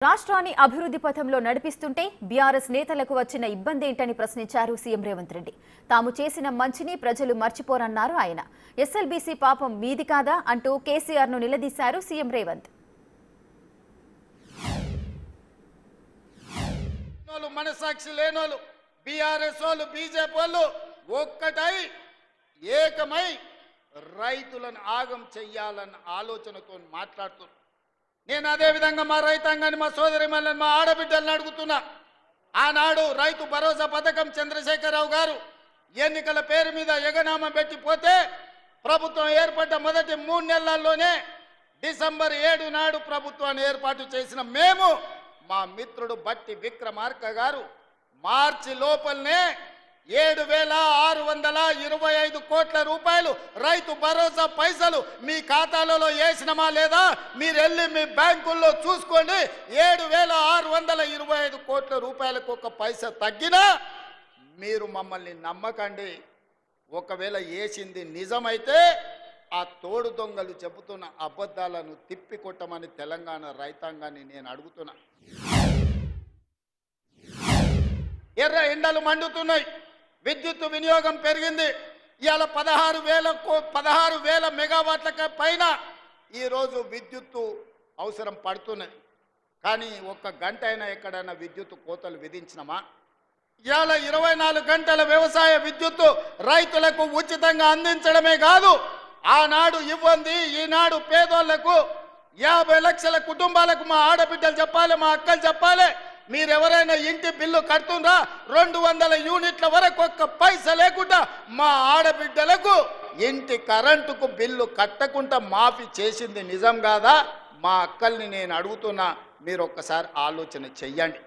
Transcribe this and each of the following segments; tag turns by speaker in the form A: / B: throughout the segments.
A: రాష్ట్రాన్ని అభివృద్ధి పథంలో నడిపిస్తుంటే బీఆర్ఎస్ నేతలకు వచ్చిన ఇబ్బంది ఏంటని ప్రశ్నించారు సీఎం రేవంత్ రెడ్డి. తాము చేసిన మంచిని ప్రజలు మర్చిపోరన్నారు ఆయన. ఎస్ఎల్బీసీ పాపం మీది కాదా అంటూ కేసీఆర్ ను నిలదీశారు సీఎం రేవంత్.
B: మనసాక్షి లేనోళ్ళు బీఆర్ఎస్ వాళ్ళు బీజేపీ వాళ్ళు ఒక్కటై ఏకమై రైతులను ఆగం చెయ్యాలన్న ఆలోచనతో మాట్లాడుతున్నారు. నేను అదే విధంగా మా రైతాంగాన్ని మా సోదరిమల్ని మా ఆడబిడ్డలను అడుగుతున్నా. ఆనాడు రైతు భరోసా పథకం చంద్రశేఖరరావు గారు ఎన్నికల పేరు మీద ఎగనామం పెట్టిపోతే ప్రభుత్వం ఏర్పడ్డ మొదటి 3 నెలల్లోనే డిసెంబర్ 7 నాడు ప్రభుత్వాన్ని ఏర్పాటు చేసిన మేము మా మిత్రుడు బట్టి విక్రమార్క గారు మార్చి లోపలనే 7,625 కోట్ల రూపాయలు రైతు భరోసా పైసలు మీ ఖాతాలలో వేసినమా లేదా మీరు వెళ్ళి మీ బ్యాంకుల్లో చూసుకోండి. 7,625 కోట్ల రూపాయలకు ఒక పైసా తగ్గినా మీరు మమ్మల్ని నమ్మకండి. ఒకవేళ వేసింది నిజమైతే ఆ తోడు దొంగలు చెబుతున్న అబద్ధాలను తిప్పికొట్టమని తెలంగాణ రైతాంగాన్ని నేను అడుగుతున్నా. ఎర్ర ఎండలు మండుతున్నాయి, విద్యుత్ వినియోగం పెరిగింది. ఇవాళ 16,000 మెగావాట్ల పైన ఈరోజు విద్యుత్తు అవసరం పడుతున్నది. కానీ ఒక్క గంట అయినా ఎక్కడైనా విద్యుత్ కోతలు విధించినమా? ఇవాళ 24 గంటల వ్యవసాయ విద్యుత్తు రైతులకు ఉచితంగా అందించడమే కాదు, ఆనాడు ఇవ్వండి ఈనాడు పేదోళ్లకు 50 లక్షల కుటుంబాలకు మా ఆడబిడ్డలు చెప్పాలి, మా అక్కలు చెప్పాలి, మీరెవరైనా ఇంటి బిల్లు కడుతుండ్రా 200 యూనిట్ల వరకు ఒక్క పైసా లేకుండా మా ఆడబిడ్డలకు ఇంటి కరెంటుకు బిల్లు కట్టకుండా మాఫీ చేసింది నిజం కాదా? మా అక్కల్ని నేను అడుగుతున్నా, మీరు ఒక్కసారి ఆలోచన చెయ్యండి.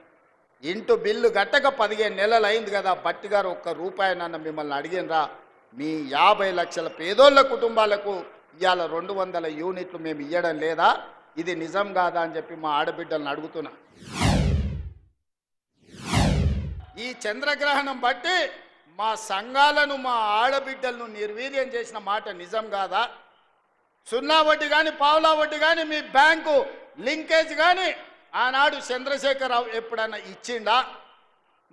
B: ఇంటి బిల్లు కట్టక 15 నెలలు అయింది కదా, బట్టి గారు ఒక్క రూపాయనన్న మిమ్మల్ని అడిగినరా? మీ 50 లక్షల పేదోళ్ళ కుటుంబాలకు ఇవాళ 200 యూనిట్లు మేము ఇవ్వడం లేదా? ఇది నిజం కాదా అని చెప్పి మా ఆడబిడ్డలను అడుగుతున్నా. ఈ చంద్రగ్రహణం బట్టి మా సంఘాలను మా ఆడబిడ్డలను నిర్వీర్యం చేసిన మాట నిజం కాదా? 0 వడ్డీ కానీ పావులా వడ్డీ కానీ మీ బ్యాంకు లింకేజ్ కానీ ఆనాడు చంద్రశేఖరరావు ఎప్పుడన్నా ఇచ్చిండా?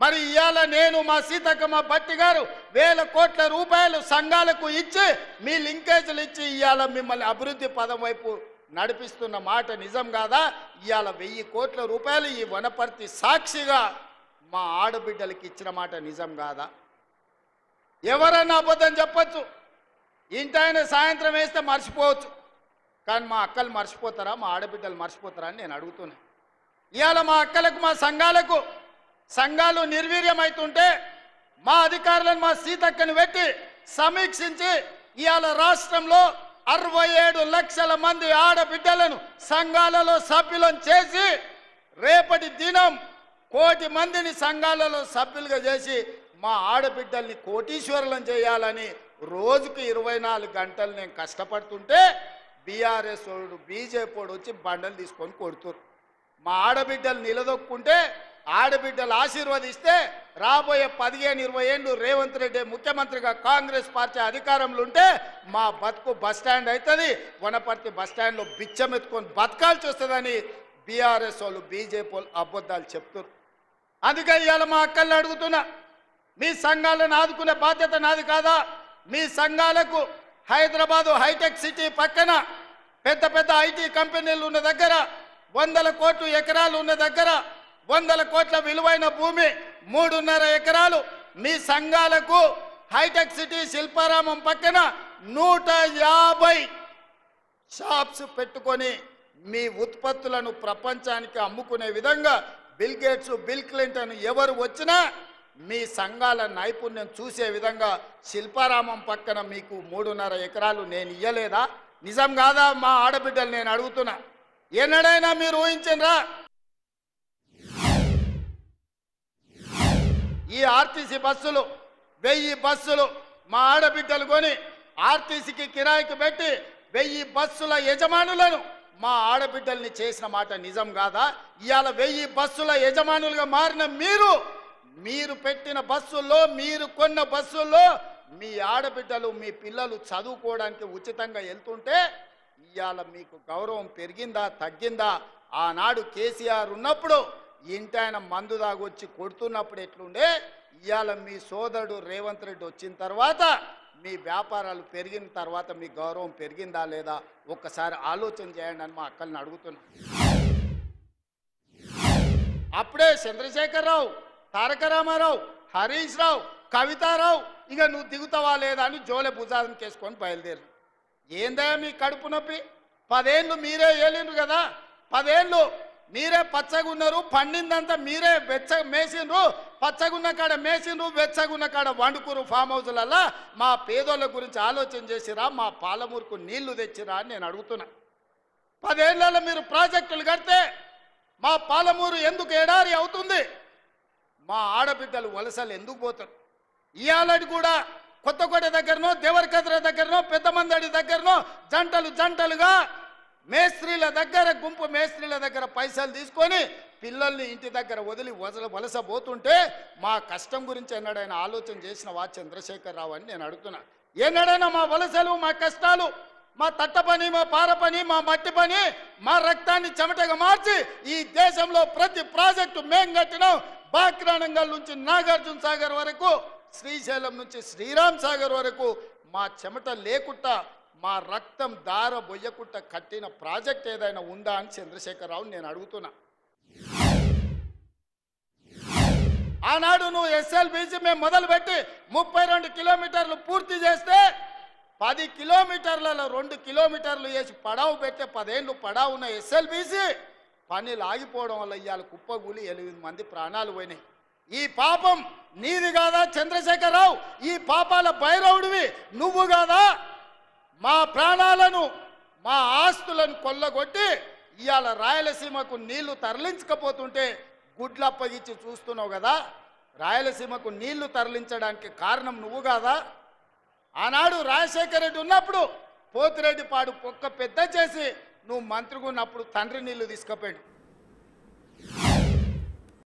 B: మరి ఇవాళ నేను మా సీతక్క మా బట్టి గారు 1000 కోట్ల రూపాయలు సంఘాలకు ఇచ్చి మీ లింకేజీలు ఇచ్చి ఇవాళ మిమ్మల్ని అభివృద్ధి పదం వైపు నడిపిస్తున్న మాట నిజం కాదా? ఇవాళ 1000 కోట్ల రూపాయలు ఈ వనపర్తి సాక్షిగా మా ఆడబిడ్డలకి ఇచ్చిన మాట నిజం కాదా? ఎవరన్నా అబద్ధం చెప్పచ్చు, ఇంటైనా సాయంత్రం వేస్తే మర్చిపోవచ్చు, కానీ మా అక్కలు మర్చిపోతారా, మా ఆడబిడ్డలు మర్చిపోతారా అని నేను అడుగుతున్నా. ఇవాళ మా అక్కలకు మా సంఘాలు నిర్వీర్యం అవుతుంటే మా అధికారులను మా సీతక్కని పెట్టి సమీక్షించి ఇవాళ రాష్ట్రంలో 67 లక్షల మంది ఆడబిడ్డలను సంఘాలలో సభ్యులను చేసి రేపటి దినం 1 కోటి మందిని సంఘాలలో సభ్యులుగా చేసి మా ఆడబిడ్డల్ని కోటీశ్వరులను చేయాలని రోజుకి 24 గంటలు నేను కష్టపడుతుంటే బీఆర్ఎస్ వాడు బీజేపీ వాడు వచ్చి బండలు తీసుకొని కొడుతున్నారు. మా ఆడబిడ్డలు నిలదొక్కుంటే ఆడబిడ్డలు ఆశీర్వదిస్తే రాబోయే 15-20 ఏళ్ళు రేవంత్ రెడ్డి ముఖ్యమంత్రిగా కాంగ్రెస్ పార్టీ అధికారంలో ఉంటే మా బతుకు బస్టాండ్ అవుతుంది, వనపర్తి బస్టాండ్లో బిచ్చమెత్తుకొని బతకాల్సి వస్తుందని బీఆర్ఎస్ వాళ్ళు బీజేపీ వాళ్ళు అబద్ధాలు చెప్తున్నారు. అందుకే ఇవాళ మా అక్కల్ని అడుగుతున్నా, మీ సంఘాలను ఆదుకునే బాధ్యత నాది కాదా? మీ సంఘాలకు హైదరాబాదు హైటెక్ సిటీ పక్కన పెద్ద పెద్ద ఐటీ కంపెనీలు ఉన్న దగ్గర 100 కోట్ల ఎకరాలు ఉన్న దగ్గర 100 కోట్ల విలువైన భూమి 3.5 ఎకరాలు మీ సంఘాలకు హైటెక్ సిటీ శిల్పారామం పక్కన 150 షాప్స్ పెట్టుకొని మీ ఉత్పత్తులను ప్రపంచానికి అమ్ముకునే విధంగా బిల్ గేట్స్ బిల్ క్లింటన్ ఎవరు వచ్చినా మీ సంఘాల నైపుణ్యం చూసే విధంగా శిల్పారామం పక్కన మీకు 3.5 ఎకరాలు నేను ఇయ్యలేదా? నిజం కాదా? మా ఆడబిడ్డలు నేను అడుగుతున్నా. ఎన్నడైనా మీరు ఊహించరా? ఈ ఆర్టీసీ బస్సులు 1000 బస్సులు మా ఆడబిడ్డలు కొని ఆర్టీసీకి కిరాయికి పెట్టి 1000 బస్సుల యజమానులను మా ఆడబిడ్డల్ని చేసిన మాట నిజం కాదా? ఇవాళ 1000 బస్సుల యజమానులుగా మారిన మీరు పెట్టిన బస్సుల్లో మీరు కొన్న బస్సుల్లో మీ ఆడబిడ్డలు మీ పిల్లలు చదువుకోవడానికి ఉచితంగా వెళ్తుంటే ఇవాళ మీకు గౌరవం పెరిగిందా తగ్గిందా? ఆనాడు కేసీఆర్ ఉన్నప్పుడు ఇంటి ఆయన మందు దాగొచ్చి కొడుతున్నప్పుడు ఎట్లుండే, ఇవాళ మీ సోదరుడు రేవంత్ రెడ్డి వచ్చిన తర్వాత మీ వ్యాపారాలు పెరిగిన తర్వాత మీ గౌరవం పెరిగిందా లేదా ఒక్కసారి ఆలోచన చేయండి అని మా అక్కల్ని అడుగుతున్నా. అప్పుడే చంద్రశేఖరరావు, తారక రామారావు, హరీష్ రావు, కవితారావు ఇక నువ్వు దిగుతావా లేదా అని జోలె భుజాలను కేసుకొని బయలుదేరు. ఏందా మీ కడుపు నొప్పి? 10 ఏళ్ళు మీరే ఏలిండ్రు కదా, 10 ఏళ్ళు మీరే పచ్చగున్నారు, పండిందంతా మీరే మేసిండ్రు, పచ్చగున్న కాడ మేసిండ్రు, వెచ్చగున్న కాడ వండుకురు ఫామ్ హౌస్లల్లా. మా పేదోళ్ళ గురించి ఆలోచన చేసిరా, మా పాలమూరుకు నీళ్లు తెచ్చిరా అని నేను అడుగుతున్నా. 10 ఏళ్లలో మీరు ప్రాజెక్టులు కడితే మా పాలమూరు ఎందుకు ఎడారి అవుతుంది? మా ఆడబిడ్డలు వలసలు ఎందుకు పోతారు? ఇయాలటి కూడా కొత్తకోట దగ్గరనో, దేవరకద్ర దగ్గరనో, పెద్దమందడి దగ్గరనో జంటలుగా మేస్త్రీల దగ్గర, గుంపు మేస్త్రీల దగ్గర పైసలు తీసుకొని పిల్లల్ని ఇంటి దగ్గర వదిలి వలస పోతుంటే మా కష్టం గురించి ఎన్నడైనా ఆలోచన చేసిన వా చంద్రశేఖరరావు అని నేను అడుగుతున్నా. ఎన్నడైనా మా వలసలు, మా కష్టాలు, మా తట్ట పని, మా పార పని, మా మట్టి పని, మా రక్తాన్ని చెమటగా మార్చి ఈ దేశంలో ప్రతి ప్రాజెక్టు మేం కట్టినాం. బాక్రానంగల్ నుంచి నాగార్జున సాగర్ వరకు, శ్రీశైలం నుంచి శ్రీరామ్ సాగర్ వరకు మా చెమట లేకుండా, మా రక్తం దార బొయ్యకుండా కట్టిన ప్రాజెక్ట్ ఏదైనా ఉందా అని చంద్రశేఖరరావు నేను అడుగుతున్నా. ఆనాడు నువ్వు ఎస్ఎల్బీసీ మేము మొదలుపెట్టి 32 కిలోమీటర్లు పూర్తి చేస్తే 10 కిలోమీటర్లలో 2 కిలోమీటర్లు వేసి పడావు పెట్టే 10 ఏళ్ళు పడావు ఉన్న ఎస్ఎల్బీసీ పనులు ఆగిపోవడం వల్ల ఇవాళ కుప్పగూలి 8 మంది ప్రాణాలు పోయినాయి. ఈ పాపం నీది కాదా చంద్రశేఖరరావు? ఈ పాపాల భైరవుడివి నువ్వు కాదా? మా ప్రాణాలను, మా ఆస్తులను కొల్లగొట్టి ఇవాళ రాయలసీమకు నీళ్లు తరలించకపోతుంటే గుడ్లు అప్పగిచ్చి చూస్తున్నావు కదా. రాయలసీమకు నీళ్లు తరలించడానికి కారణం నువ్వు కాదా? ఆనాడు రాజశేఖర రెడ్డి ఉన్నప్పుడు పోతిరెడ్డి పాడు పొక్క పెద్ద చేసి నువ్వు మంత్రిగా ఉన్నప్పుడు తండ్రి నీళ్లు తీసుకుపోయాడు.